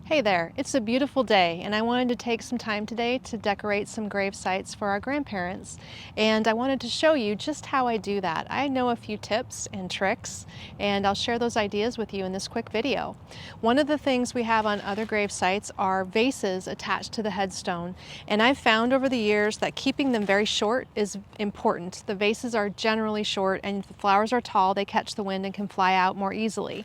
Hey there, it's a beautiful day and I wanted to take some time today to decorate some grave sites for our grandparents. And I wanted to show you just how I do that. I know a few tips and tricks and I'll share those ideas with you in this quick video. One of the things we have on other grave sites are vases attached to the headstone. And I've found over the years that keeping them very short is important. The vases are generally short and if the flowers are tall, they catch the wind and can fly out more easily.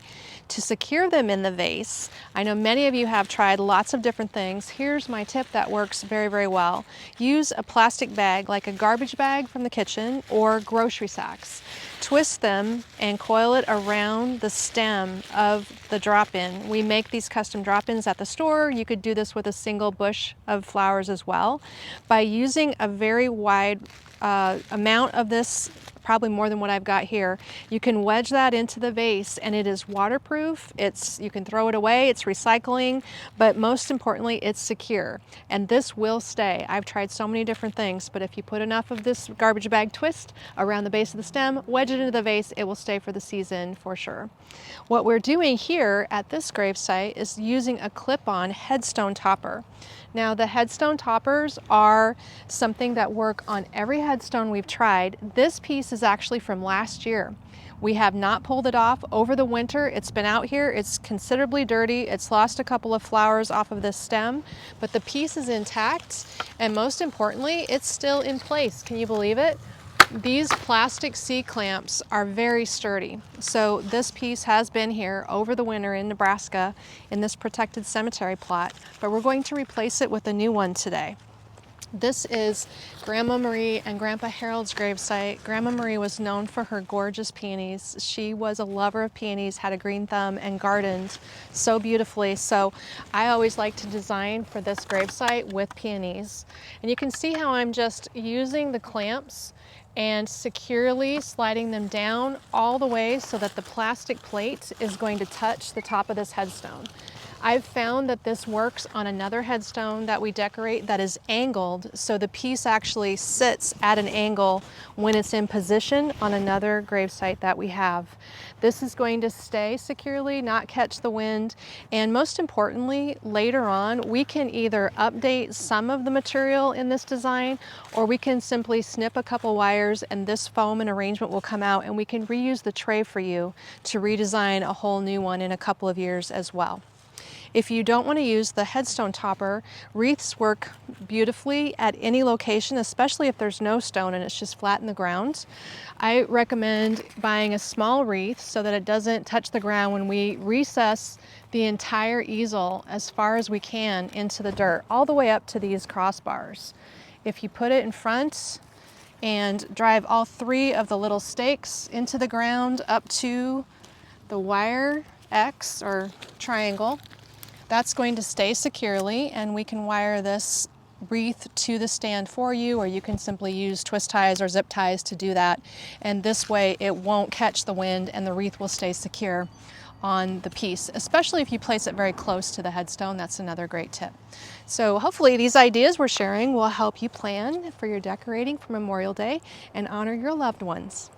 To secure them in the vase, I know many of you have tried lots of different things. Here's my tip that works very, very well. Use a plastic bag like a garbage bag from the kitchen or grocery sacks. Twist them and coil it around the stem of the drop-in. We make these custom drop-ins at the store. You could do this with a single bush of flowers as well. By using a very wide amount of this, probably more than what I've got here, you can wedge that into the vase and it is waterproof. You can throw it away, it's recycling, but most importantly, it's secure. And this will stay. I've tried so many different things, but if you put enough of this garbage bag twist around the base of the stem, wedge it into the vase, it will stay for the season for sure. What we're doing here at this grave site is using a clip-on headstone topper. Now the headstone toppers are something that work on every headstone we've tried. This piece is actually from last year. We have not pulled it off over the winter. It's been out here, it's considerably dirty. It's lost a couple of flowers off of this stem, but the piece is intact and most importantly, it's still in place. Can you believe it? These plastic C-clamps are very sturdy. So this piece has been here over the winter in Nebraska in this protected cemetery plot, but we're going to replace it with a new one today. This is Grandma Marie and Grandpa Harold's gravesite. Grandma Marie was known for her gorgeous peonies. She was a lover of peonies, had a green thumb, and gardened so beautifully. So I always like to design for this gravesite with peonies. And you can see how I'm just using the clamps and securely sliding them down all the way so that the plastic plate is going to touch the top of this headstone. I've found that this works on another headstone that we decorate that is angled, so the piece actually sits at an angle when it's in position on another gravesite that we have. This is going to stay securely, not catch the wind, and most importantly, later on, we can either update some of the material in this design, or we can simply snip a couple wires and this foam and arrangement will come out and we can reuse the tray for you to redesign a whole new one in a couple of years as well. If you don't want to use the headstone topper, wreaths work beautifully at any location, especially if there's no stone and it's just flat in the ground. I recommend buying a small wreath so that it doesn't touch the ground when we recess the entire easel as far as we can into the dirt, all the way up to these crossbars. If you put it in front and drive all three of the little stakes into the ground up to the wire X or triangle, that's going to stay securely, and we can wire this wreath to the stand for you, or you can simply use twist ties or zip ties to do that. And this way it won't catch the wind and the wreath will stay secure on the piece, especially if you place it very close to the headstone. That's another great tip. So hopefully these ideas we're sharing will help you plan for your decorating for Memorial Day and honor your loved ones.